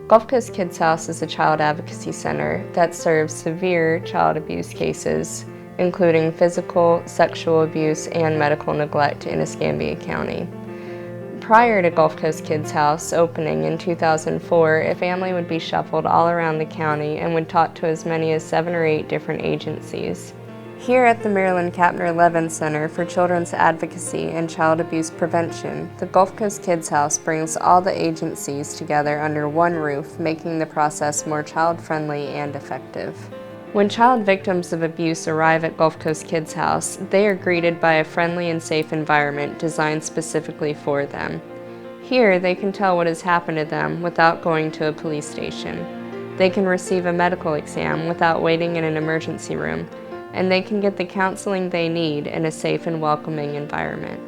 Gulf Coast Kids House is a child advocacy center that serves severe child abuse cases, including physical, sexual abuse, and medical neglect in Escambia County. Prior to Gulf Coast Kids House opening in 2004, a family would be shuffled all around the county and would talk to as many as 7 or 8 different agencies. Here at the Marilyn Kapner Levin Center for Children's Advocacy and Child Abuse Prevention, the Gulf Coast Kids House brings all the agencies together under one roof, making the process more child-friendly and effective. When child victims of abuse arrive at Gulf Coast Kids House, they are greeted by a friendly and safe environment designed specifically for them. Here, they can tell what has happened to them without going to a police station. They can receive a medical exam without waiting in an emergency room, and they can get the counseling they need in a safe and welcoming environment.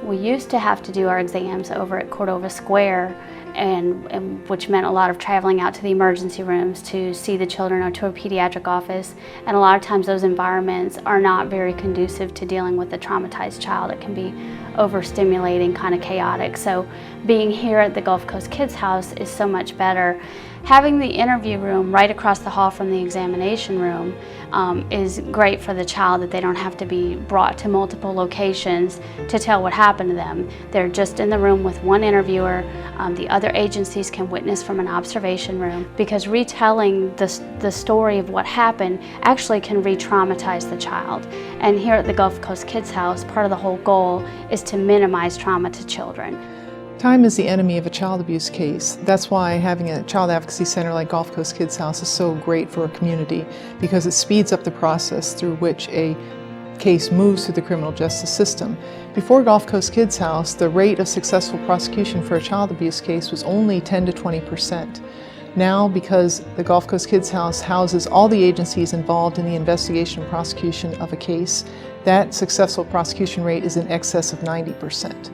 We used to have to do our exams over at Cordova Square, and which meant a lot of traveling out to the emergency rooms to see the children or to a pediatric office, and a lot of times those environments are not very conducive to dealing with a traumatized child. It can be overstimulating, kind of chaotic. So being here at the Gulf Coast Kids House is so much better. Having the interview room right across the hall from the examination room is great for the child, that they don't have to be brought to multiple locations to tell what happened to them. They're just in the room with one interviewer. The other agencies can witness from an observation room, because retelling the story of what happened actually can re-traumatize the child. And here at the Gulf Coast Kids House, part of the whole goal is to minimize trauma to children. Time is the enemy of a child abuse case. That's why having a child advocacy center like Gulf Coast Kids House is so great for a community, because it speeds up the process through which a case moves through the criminal justice system. Before Gulf Coast Kids House, the rate of successful prosecution for a child abuse case was only 10 to 20%. Now, because the Gulf Coast Kids House houses all the agencies involved in the investigation and prosecution of a case, that successful prosecution rate is in excess of 90%.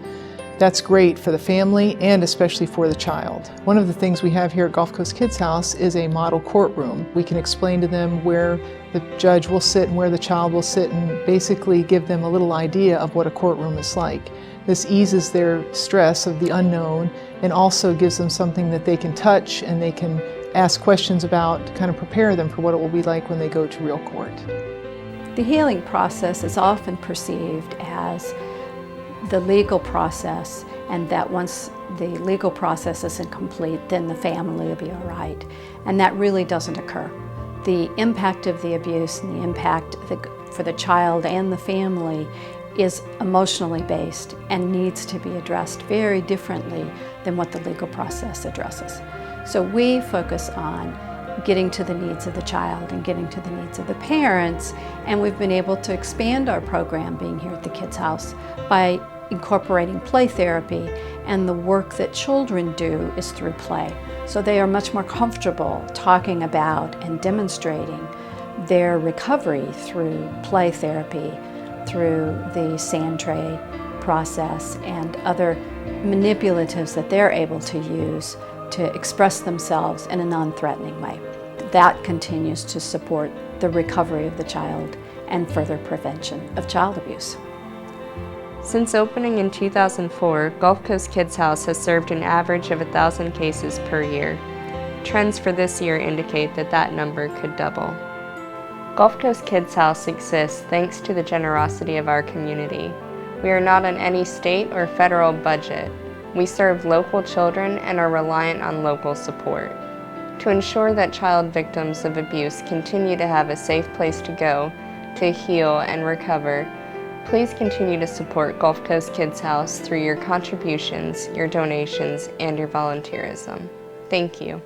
That's great for the family and especially for the child. One of the things we have here at Gulf Coast Kids House is a model courtroom. We can explain to them where the judge will sit and where the child will sit, and basically give them a little idea of what a courtroom is like. This eases their stress of the unknown and also gives them something that they can touch and they can ask questions about to kind of prepare them for what it will be like when they go to real court. The healing process is often perceived as the legal process, and that once the legal process isn't complete, then the family will be all right. And that really doesn't occur. The impact of the abuse and the impact for the child and the family is emotionally based and needs to be addressed very differently than what the legal process addresses. So we focus on getting to the needs of the child and getting to the needs of the parents, and we've been able to expand our program being here at the Kids House by incorporating play therapy, and the work that children do is through play. So they are much more comfortable talking about and demonstrating their recovery through play therapy, through the sand tray process and other manipulatives that they're able to use to express themselves in a non-threatening way. That continues to support the recovery of the child and further prevention of child abuse. Since opening in 2004, Gulf Coast Kids House has served an average of 1,000 cases per year. Trends for this year indicate that that number could double. Gulf Coast Kids House exists thanks to the generosity of our community. We are not on any state or federal budget. We serve local children and are reliant on local support. To ensure that child victims of abuse continue to have a safe place to go to heal and recover, please continue to support Gulf Coast Kids House through your contributions, your donations, and your volunteerism. Thank you.